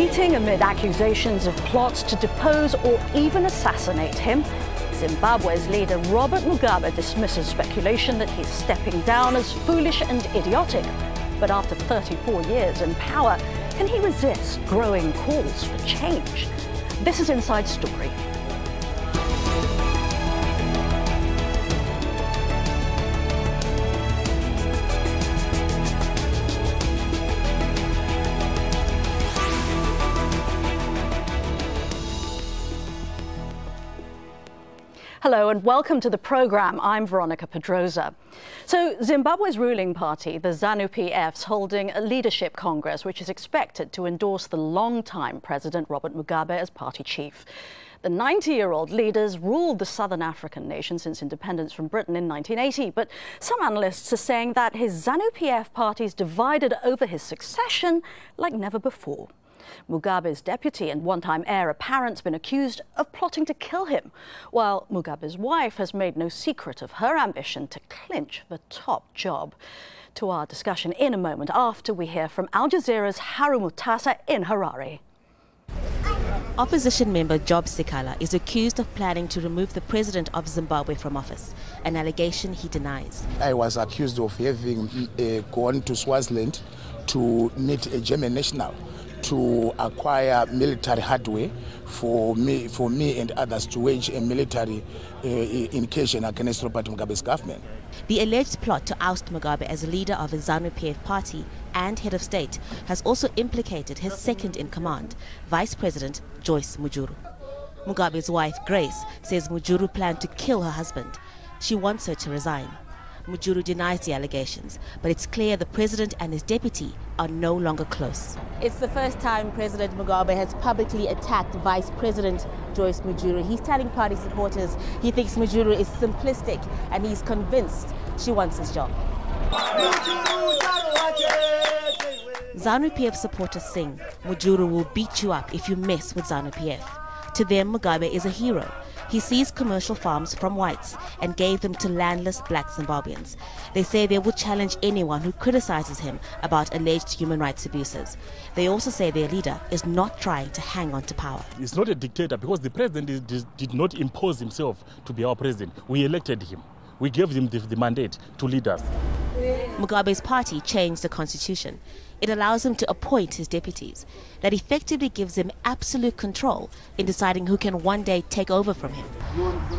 waiting amid accusations of plots to depose or even assassinate him. Zimbabwe's leader Robert Mugabe dismisses speculation that he's stepping down as foolish and idiotic. But after 34 years in power, can he resist growing calls for change? This is Inside Story. Hello and welcome to the programme. I'm Veronica Pedrosa. So Zimbabwe's ruling party, the Zanu-PF, is holding a leadership congress which is expected to endorse the long-time President Robert Mugabe as party chief. The 90-year-old leader's ruled the southern African nation since independence from Britain in 1980, but some analysts are saying that his Zanu-PF party is divided over his succession like never before. Mugabe's deputy and one-time heir apparent's been accused of plotting to kill him, while Mugabe's wife has made no secret of her ambition to clinch the top job. To our discussion in a moment after we hear from Al Jazeera's Haru Mutasa in Harare. Opposition member Job Sekala is accused of planning to remove the president of Zimbabwe from office, an allegation he denies. I was accused of having gone to Swaziland to meet a German national to acquire military hardware for me and others to wage a military incursion against Robert Mugabe's government. The alleged plot to oust Mugabe as leader of the Zanu-PF party and head of state has also implicated his second-in-command, Vice President JOICE MUJURU. Mugabe's wife, Grace, says MUJURU planned to kill her husband. She wants her to resign. MUJURU denies the allegations, but it's clear the president and his deputy are no longer close. It's the first time President Mugabe has publicly attacked Vice President JOICE MUJURU. He's telling party supporters he thinks MUJURU is simplistic and he's convinced she wants his job. Zanu-PF supporters sing, "MUJURU will beat you up if you mess with Zanu-PF." To them, Mugabe is a hero. He seized commercial farms from whites and gave them to landless black Zimbabweans. They say they will challenge anyone who criticizes him about alleged human rights abuses. They also say their leader is not trying to hang on to power. He's not a dictator because the president did not impose himself to be our president. We elected him. We gave him the mandate to lead us. Mugabe's party changed the constitution. It allows him to appoint his deputies. That effectively gives him absolute control in deciding who can one day take over from him.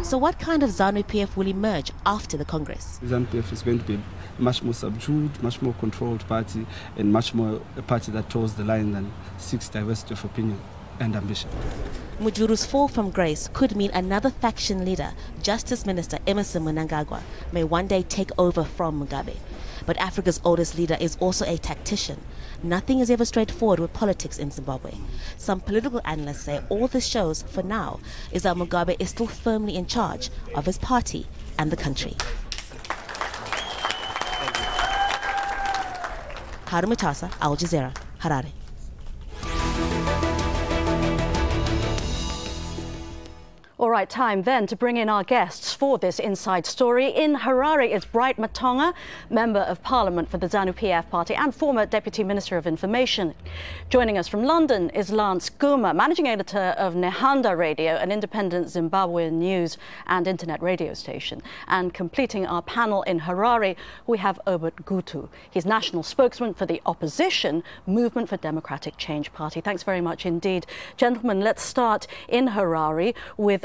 So what kind of Zanu-PF will emerge after the Congress? Zanu-PF is going to be a much more subdued, much more controlled party, and much more a party that toes the line than seeks diversity of opinion and ambition. MUJURU's fall from grace could mean another faction leader, Justice Minister Emmerson Mnangagwa, may one day take over from Mugabe. But Africa's oldest leader is also a tactician. Nothing is ever straightforward with politics in Zimbabwe. Some political analysts say all this shows, for now, is that Mugabe is still firmly in charge of his party and the country. Haru Mutasa, Al Jazeera, Harare. All right, time then to bring in our guests for this Inside Story. In Harare is Bright Matonga, Member of Parliament for the Zanu-PF party and former Deputy Minister of Information. Joining us from London is Lance Guma, Managing Editor of Nehanda Radio, an independent Zimbabwean news and internet radio station. And completing our panel in Harare, we have Obert Gutu. He's National Spokesman for the Opposition Movement for Democratic Change Party. Thanks very much indeed. Gentlemen, let's start in Harare with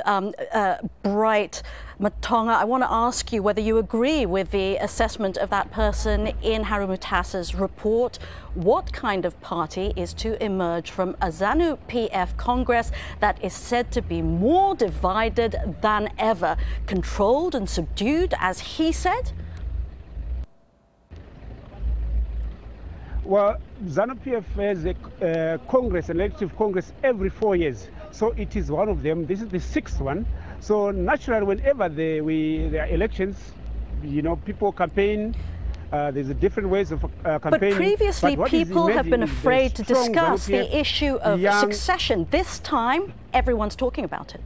Bright Matonga. I want to ask you whether you agree with the assessment of that person in Haru Mutasa's report. What kind of party is to emerge from a Zanu-PF Congress that is said to be more divided than ever, controlled and subdued, as he said? Well, Zanu-PF has a Congress, an elective Congress, every 4 years. So it is one of them. This is the 6th one. So naturally, whenever there are elections, you know, people campaign. There's different ways of campaigning. But previously, people have been afraid to discuss the issue of succession. This time, everyone's talking about it.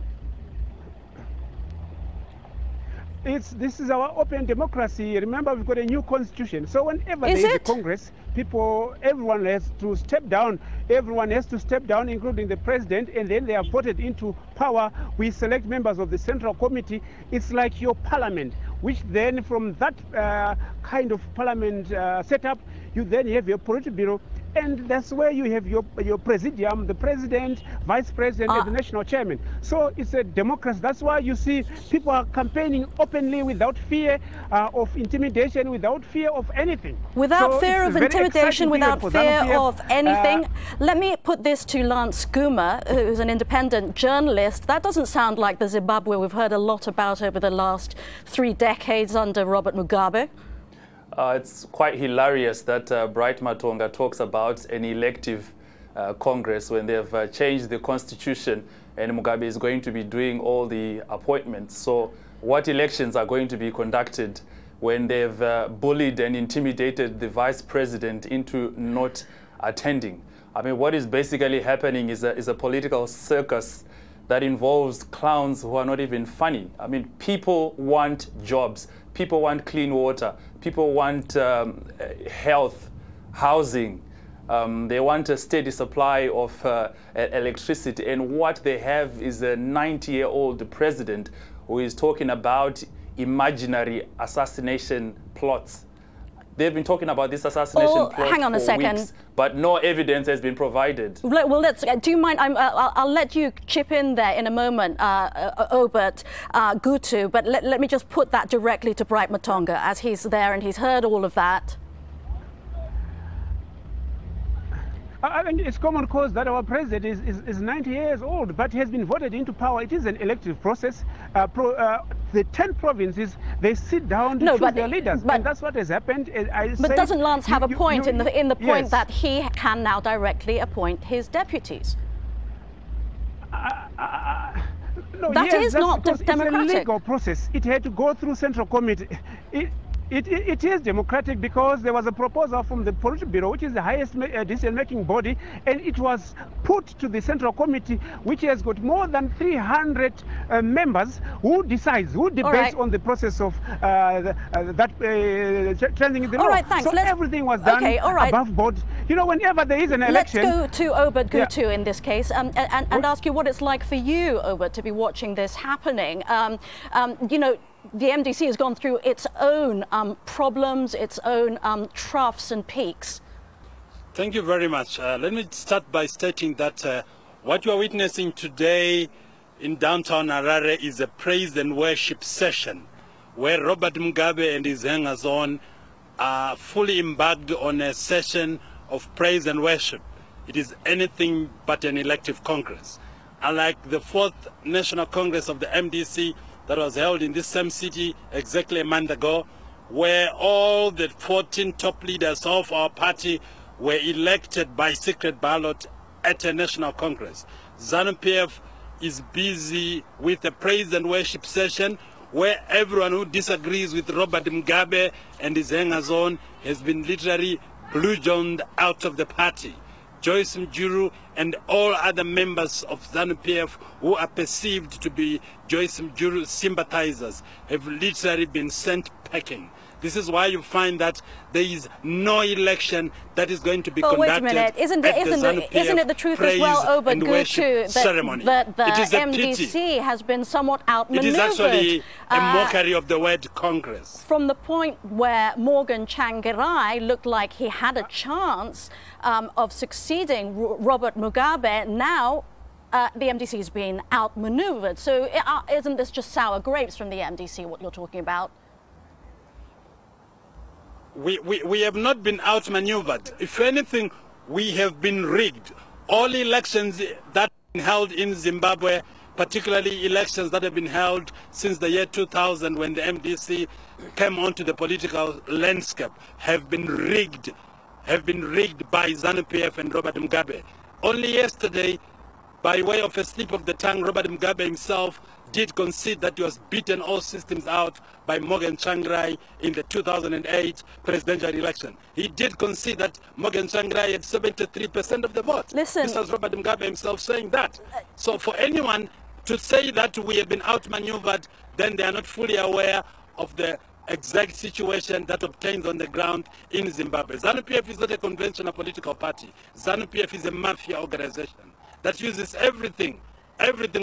This is our open democracy. Remember, we've got a new constitution. So whenever there is a Congress, everyone has to step down. Everyone has to step down, including the president, and then they are voted into power. We select members of the Central Committee. It's like your parliament, which then from that kind of parliament setup, you then have your Politburo. And that's where you have your presidium, the president, vice president, and the national chairman. So it's a democracy. That's why you see people are campaigning openly without fear of intimidation, without fear of anything. Without fear of intimidation, without fear of anything. Let me put this to Lance Guma, who's an independent journalist. That doesn't sound like the Zimbabwe we've heard a lot about over the last 3 decades under Robert Mugabe. It's quite hilarious that Bright Matonga talks about an elective Congress when they've changed the constitution and Mugabe is going to be doing all the appointments. So what elections are going to be conducted when they've bullied and intimidated the vice president into not attending? I mean, what is basically happening is a political circus that involves clowns who are not even funny. I mean, people want jobs. People want clean water. People want health, housing. They want a steady supply of electricity. And what they have is a 90-year-old president who is talking about imaginary assassination plots. They've been talking about this assassination plot hang on a second. Weeks, but no evidence has been provided. Well, do you mind? I'll let you chip in there in a moment, Obert Gutu, but let me just put that directly to Bright Matonga, as he's there and he's heard all of that. I think it's common cause that our president is 90 years old, but he has been voted into power. It is an elective process. The 10 provinces, they sit down to choose their leaders, and that's what has happened. But doesn't Lance have a point in the point that he can now directly appoint his deputies? No, that is not democratic. It's a legal process. It had to go through Central Committee. It is democratic because there was a proposal from the Politburo, which is the highest decision-making body, and it was put to the Central Committee, which has got more than 300 members who decides, who debates on the process of changing the law. All right, thanks. So everything was done above board. You know, whenever there is an election... Let's go to Obert Gutu in this case and ask you what it's like for you, Obert, to be watching this happening. You know, the MDC has gone through its own problems, its own troughs and peaks. Thank you very much. Let me start by stating that what you are witnessing today in downtown Harare is a praise and worship session where Robert Mugabe and his hangers-on are fully embarked on a session of praise and worship. It is anything but an elective Congress. Unlike the 4th National Congress of the MDC that was held in this same city exactly a month ago, where all the 14 top leaders of our party were elected by secret ballot at a national congress. Zanu-PF is busy with a praise and worship session where everyone who disagrees with Robert Mugabe and his hangers-on has been literally bludgeoned out of the party. JOICE, MUJURU, and all other members of Zanu-PF who are perceived to be JOICE, MUJURU sympathizers have literally been sent packing. This is why you find that there is no election that is going to be conducted. Wait a minute, isn't it the truth as well, Obert Gutu, that the MDC has been somewhat outmaneuvered? It is actually a mockery of the word Congress. From the point where Morgan Tsvangirai looked like he had a chance of succeeding Robert Mugabe, now the MDC has been outmaneuvered. So isn't this just sour grapes from the MDC, what you're talking about? We have not been outmaneuvered. If anything, we have been rigged. All elections that have been held in Zimbabwe, particularly elections that have been held since the year 2000 when the MDC came onto the political landscape, have been rigged by Zanu-PF and Robert Mugabe. Only yesterday, by way of a slip of the tongue, Robert Mugabe himself did concede that he was beaten all systems out by Morgan Tsvangirai in the 2008 presidential election. He did concede that Morgan Tsvangirai had 73% of the vote. Listen, this was Robert Mugabe himself saying that. So for anyone to say that we have been outmaneuvered, then they are not fully aware of the exact situation that obtains on the ground in Zimbabwe. ZANU-PF is not a conventional political party. ZANU-PF is a mafia organization that uses everything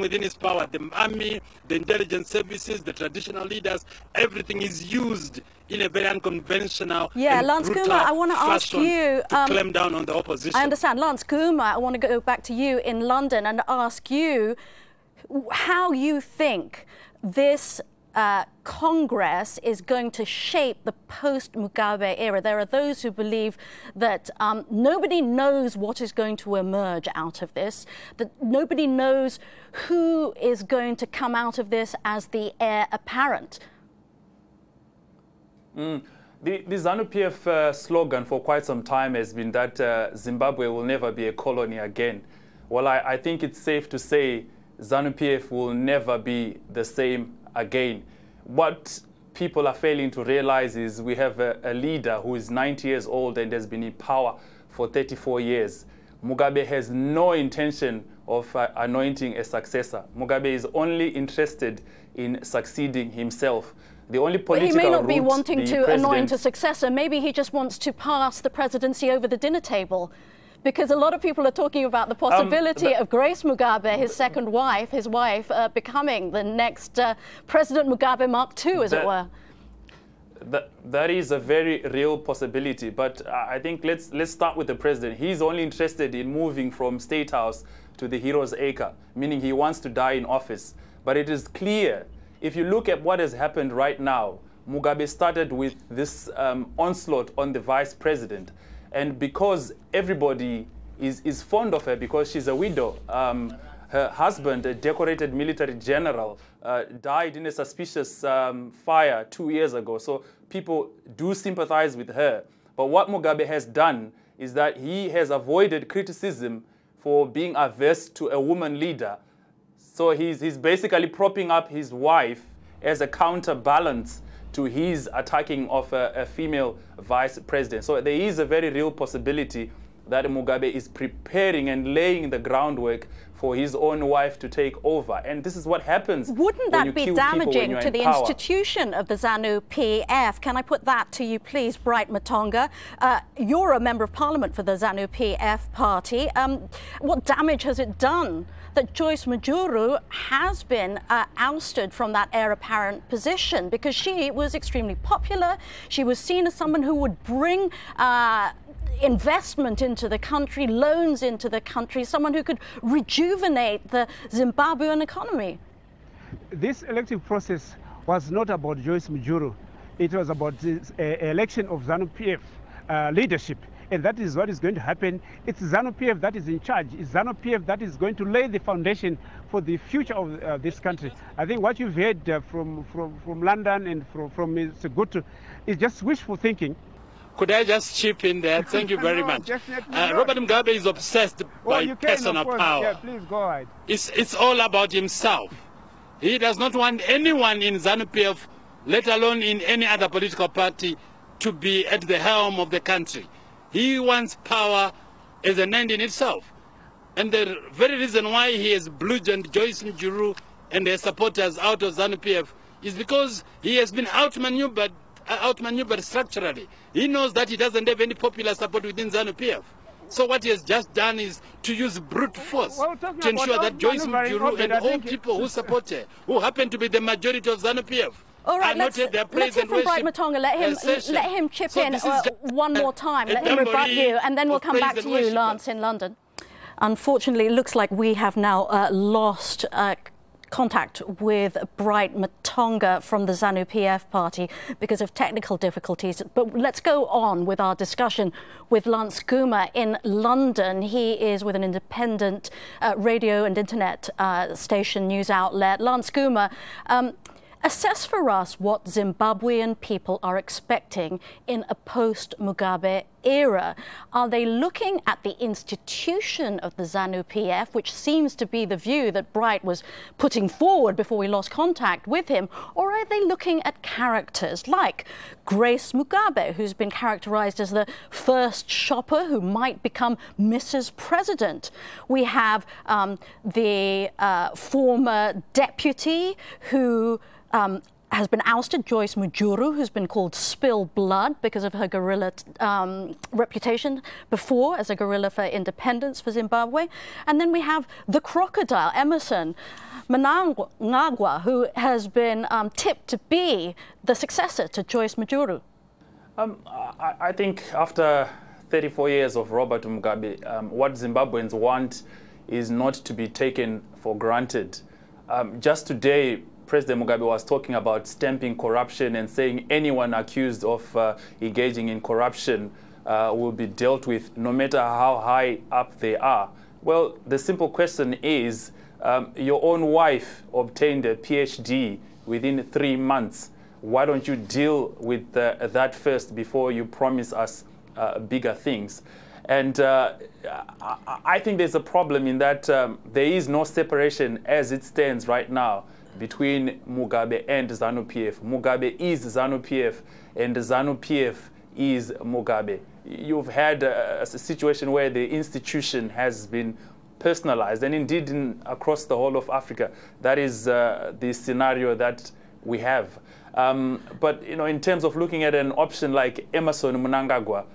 within its power. The army, the intelligence services, the traditional leaders, everything is used in a very unconventional and Lance brutal Guma, I want to ask you to clamp down on the opposition. I understand. Lance Guma, I want to go back to you in London and ask you how you think this Congress is going to shape the post-Mugabe era. There are those who believe that nobody knows what is going to emerge out of this, that nobody knows who is going to come out of this as the heir apparent. The ZANU-PF slogan for quite some time has been that Zimbabwe will never be a colony again. Well, I think it's safe to say ZANU-PF will never be the same again. What people are failing to realize is we have a leader who is 90 years old and has been in power for 34 years. Mugabe has no intention of anointing a successor. Mugabe is only interested in succeeding himself. The only political But he may not be route wanting to anoint a successor. Maybe he just wants to pass the presidency over the dinner table. Because a lot of people are talking about the possibility of Grace Mugabe, his second wife, becoming the next President Mugabe Mark II, as it were. That is a very real possibility. But I think let's start with the president. He's only interested in moving from State House to the Hero's Acre, meaning he wants to die in office. But it is clear, if you look at what has happened right now, Mugabe started with this onslaught on the vice president. And because everybody is fond of her because she's a widow, her husband, a decorated military general, died in a suspicious fire 2 years ago. So people do sympathize with her. But what Mugabe has done is that he has avoided criticism for being averse to a woman leader. So he's basically propping up his wife as a counterbalance to his attacking of a female vice president. So there is a very real possibility that Mugabe is preparing and laying the groundwork for his own wife to take over. And this is what happens. Wouldn't that be damaging to the institution of the ZANU-PF? Can I put that to you, please, Bright Matonga? You're a member of parliament for the ZANU-PF party. What damage has it done that Joyce MUJURU has been ousted from that heir apparent position? Because she was extremely popular. She was seen as someone who would bring investment into the country, loans into the country, someone who could rejuvenate the Zimbabwean economy. This elective process was not about Joyce MUJURU. It was about the election of ZANU-PF leadership. And that is what is going to happen. It's ZANU-PF that is in charge. It's ZANU-PF that is going to lay the foundation for the future of this country. I think what you've heard from London and from Mr. Gutu is just wishful thinking. Could I just chip in there? Thank you very much. Robert Mugabe is obsessed by personal power. Yeah, please go ahead. It's all about himself. He does not want anyone in ZANU-PF, let alone in any other political party, to be at the helm of the country. He wants power as an end in itself. And the very reason why he has bludgeoned Joyce MUJURU and their supporters out of ZANU-PF is because he has been outmaneuvered structurally. He knows that he doesn't have any popular support within ZANU-PF. So what he has just done is to use brute force to ensure that Joyce MUJURU and all people who support her, who happen to be the majority of ZANU-PF, all right, let's hear from Bright Matonga. Let him chip in one more time. Let him rebut you, and then we'll come back to you, Lance, in London. Unfortunately, it looks like we have now lost contact with Bright Matonga from the ZANU-PF party because of technical difficulties. But let's go on with our discussion with Lance Guma in London. He is with an independent radio and internet station news outlet. Lance Guma, assess for us what Zimbabwean people are expecting in a post-Mugabe era? Are they looking at the institution of the ZANU-PF, which seems to be the view that Bright was putting forward before we lost contact with him, or are they looking at characters like Grace Mugabe, who's been characterized as the first shopper who might become Mrs. President? We have the former deputy who has been ousted, Joyce MUJURU, who's been called Spill Blood because of her guerrilla reputation before as a guerrilla for independence for Zimbabwe. And then we have the crocodile, Emerson Mnangagwa, who has been tipped to be the successor to Joyce MUJURU. I think after 34 years of Robert Mugabe, what Zimbabweans want is not to be taken for granted. Just today, President Mugabe was talking about stamping corruption and saying anyone accused of engaging in corruption will be dealt with no matter how high up they are. Well, the simple question is, your own wife obtained a PhD within 3 months. Why don't you deal with that first before you promise us bigger things? And I think there's a problem in that there is no separation as it stands right now between Mugabe and ZANU-PF. Mugabe is ZANU-PF and ZANU-PF is Mugabe. You've had a situation where the institution has been personalized, and indeed across the whole of Africa, that is the scenario that we have. But you know, in terms of looking at an option like Emerson Mnangagwa,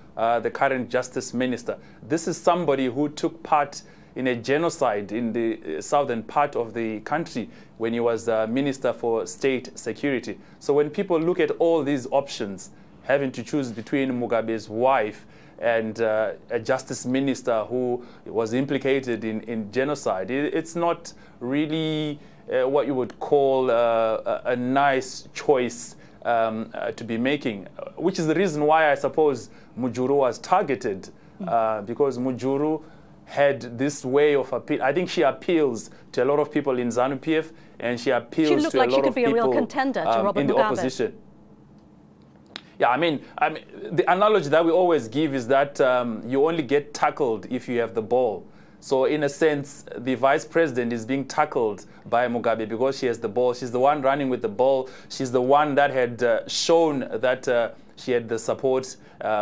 the current Justice Minister, this is somebody who took part in a genocide in the southern part of the country when he was Minister for State Security. So when people look at all these options, having to choose between Mugabe's wife and a Justice Minister who was implicated in genocide, it's not really what you would call a nice choice to be making, which is the reason why I suppose MUJURU was targeted, because MUJURU had this way of appeal. I think she appeals to a lot of people in ZANU-PF, and she appeals to a lot of people in the opposition. Yeah, I mean, the analogy that we always give is that you only get tackled if you have the ball. So in a sense, the vice president is being tackled by Mugabe because she has the ball. She's the one running with the ball. She's the one that had shown that she had the support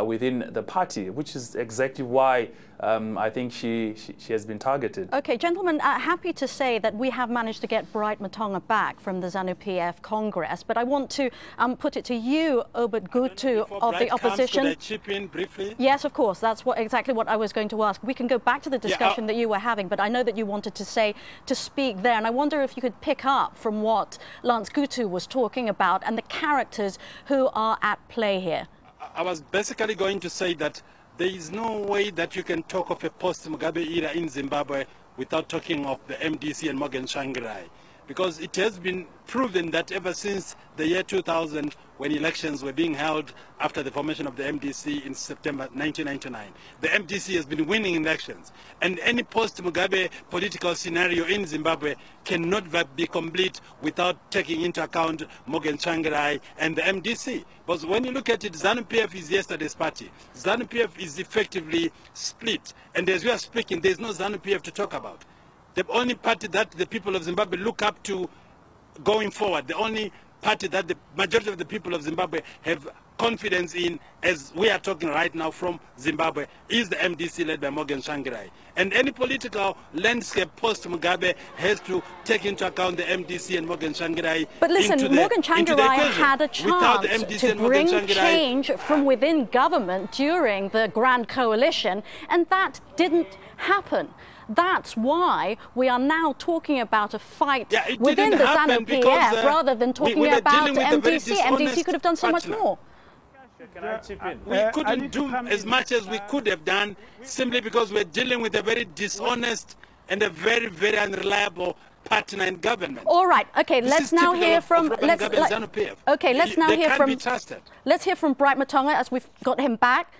within the party, which is exactly why I think she has been targeted. Okay, gentlemen, happy to say that we have managed to get Bright Matonga back from the ZANU-PF Congress, but I want to put it to you, Obert Gutu of the opposition. Could I chip in briefly? Yes, of course. That's exactly what I was going to ask. We can go back to the discussion that you were having, but I know that you wanted to speak there, and I wonder if you could pick up from what Lance Gutu was talking about and the characters who are at play here. I was basically going to say that there is no way that you can talk of a post-Mugabe era in Zimbabwe without talking of the MDC and Morgan Tsvangirai, because it has been proven that ever since the year 2000, when elections were being held after the formation of the MDC in September 1999, the MDC has been winning elections. And any post-Mugabe political scenario in Zimbabwe cannot be complete without taking into account Morgan Tsvangirai and the MDC. But when you look at it, ZANU-PF is yesterday's party. ZANU-PF is effectively split. And as we are speaking, there is no ZANU-PF to talk about. The only party that the people of Zimbabwe look up to going forward, the only party that the majority of the people of Zimbabwe have confidence in, as we are talking right now from Zimbabwe, is the MDC led by Morgan Tsvangirai. And any political landscape post-Mugabe has to take into account the MDC and Morgan Tsvangirai. But listen, Morgan Tsvangirai had a chance to bring change from within government during the Grand Coalition, and that didn't happen. That's why we are now talking about a fight within the ZANU-PF rather than talking about MDC. MDC could have done so much more. Can I chip in? We couldn't do as much as we could have done simply because we're dealing with a very dishonest and a very, very unreliable partner in government. All right. Okay. Let's now hear from. Let's now hear from. Let's hear from Bright Matonga as we've got him back.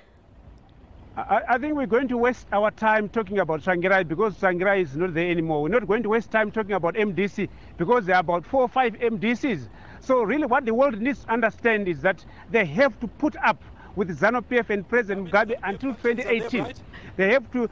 I think we're going to waste our time talking about Tsvangirai because Tsvangirai is not there anymore. We're not going to waste time talking about MDC because there are about 4 or 5 MDCs. So really what the world needs to understand is that they have to put up with ZANU-PF and President Mugabe until 2018. They have to,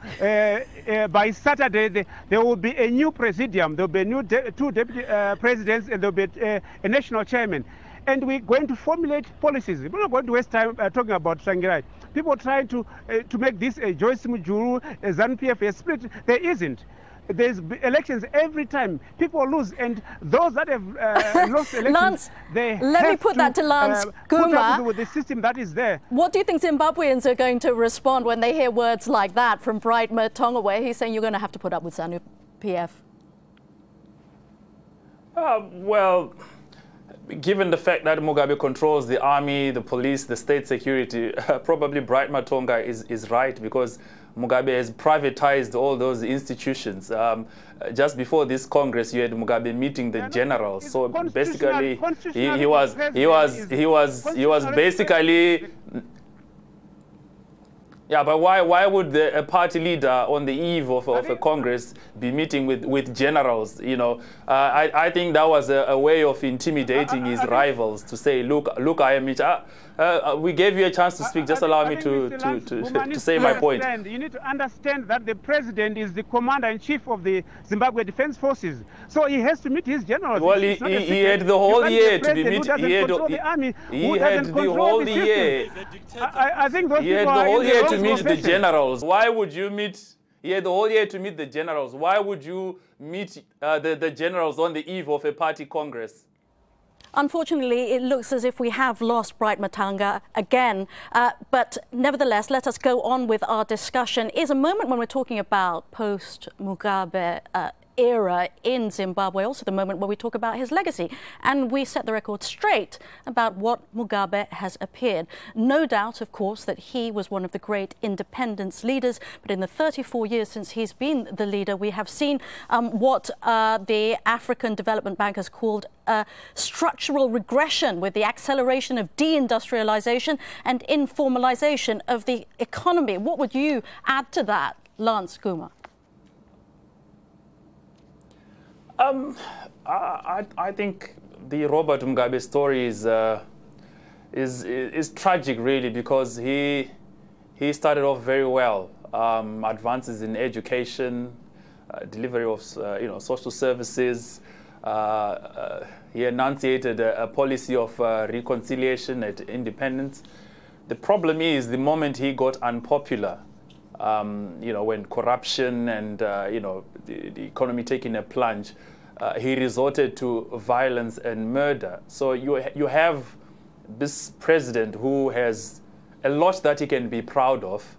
by Saturday, there will be a new presidium. There will be a new two deputy presidents, and there will be a national chairman. And we're going to formulate policies. We're not going to waste time talking about Sangirai. People trying to make this a JOICE MUJURU, a ZANU-PF, a split. There isn't. There's elections every time. People lose, and those that have lost elections, Lance, they let have me put that to Lance put Guma. up with the system that is there. What do you think Zimbabweans are going to respond when they hear words like that from Bright Matonga, where he's saying you're going to have to put up with ZANU-PF? Well, given the fact that Mugabe controls the army, the police, the state security, probably Bright Matonga is right, because Mugabe has privatized all those institutions. Just before this Congress, you had Mugabe meeting the generals. So basically, he was basically. Yeah, but why would a party leader on the eve of a Congress be meeting with generals? You know, I think that was a way of intimidating his rivals to say, look, I am it. We gave you a chance to speak. Just allow me to say my point. You need to understand that the president is the commander-in-chief of the Zimbabwe Defense Forces, so he has to meet his generals. Well, he had the whole year to be meeting. He had the whole year. I think those he had the whole year to meet the generals. Why would you meet? He had the whole year to meet the generals. Why would you meet the generals on the eve of a party congress? Unfortunately, it looks as if we have lost Bright Matonga again. But nevertheless, let us go on with our discussion. Is a moment when we're talking about post-Mugabe era in Zimbabwe, also the moment where we talk about his legacy, and we set the record straight about what Mugabe has appeared. No doubt, of course, that he was one of the great independence leaders, but in the 34 years since he's been the leader, we have seen what the African Development Bank has called structural regression, with the acceleration of deindustrialization and informalization of the economy. What would you add to that, Lance Guma? I think the Robert Mugabe story is tragic, really, because he started off very well. Advances in education, delivery of social services. He enunciated a policy of reconciliation and independence. The problem is the moment he got unpopular, when corruption and the economy taking a plunge, he resorted to violence and murder. So you have this president who has a lot that he can be proud of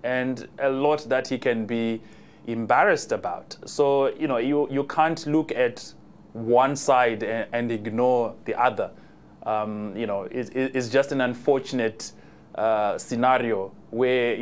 and a lot that he can be embarrassed about. So you can't look at one side and ignore the other. It's just an unfortunate scenario where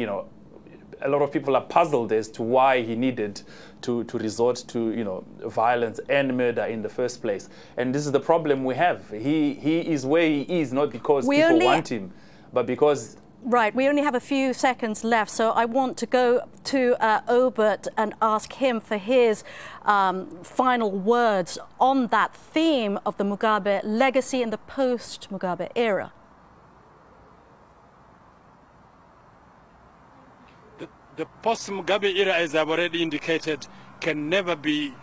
a lot of people are puzzled as to why he needed to resort to violence and murder in the first place. And this is the problem we have. He is where he is not because people want him, but because... Right, we only have a few seconds left, so I want to go to Obert and ask him for his final words on that theme of the Mugabe legacy in the post-Mugabe era. The post-Mugabe era, as I've already indicated, can never be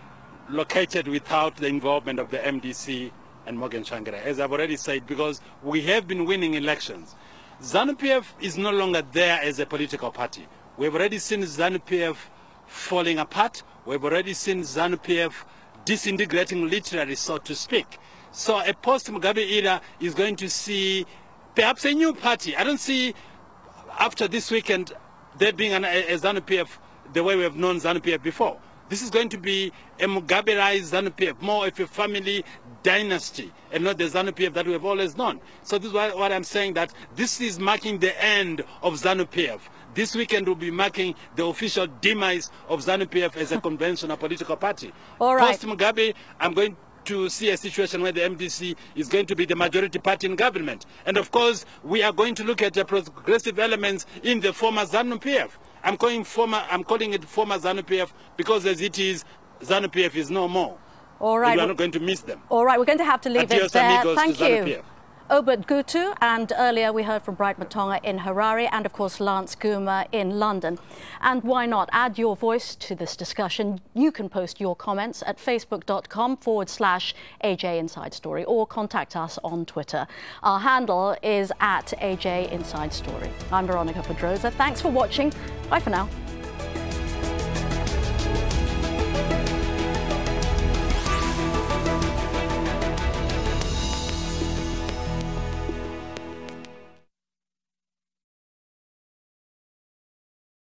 located without the involvement of the MDC and Morgan Tsvangirai, as I've already said, because we have been winning elections. ZANU-PF is no longer there as a political party. We've already seen ZANU-PF falling apart. We've already seen ZANU-PF disintegrating literally, so to speak. So a post-Mugabe era is going to see perhaps a new party. I don't see, after this weekend, there being a ZANU-PF the way we have known ZANU-PF before. This is going to be a Mugabe-ized ZANU-PF, more of a family dynasty, and not the ZANU-PF that we have always known. So this is what I'm saying, that this is marking the end of ZANU-PF. This weekend will be marking the official demise of ZANU-PF as a conventional political party. All right. Post-Mugabe, I'm going to see a situation where the MDC is going to be the majority party in government. And of course, we are going to look at the progressive elements in the former ZANU-PF. I'm calling it former ZANU-PF because as it is, ZANU-PF is no more. All right. We are not going to miss them. All right, we're going to have to leave it there. Thank you. Obert Gutu, and earlier we heard from Bright Matonga in Harare, and of course Lance Guma in London. And why not add your voice to this discussion? You can post your comments at facebook.com/AJ Inside Story or contact us on Twitter. Our handle is @AJ Inside Story. I'm Veronica Pedrosa. Thanks for watching. Bye for now.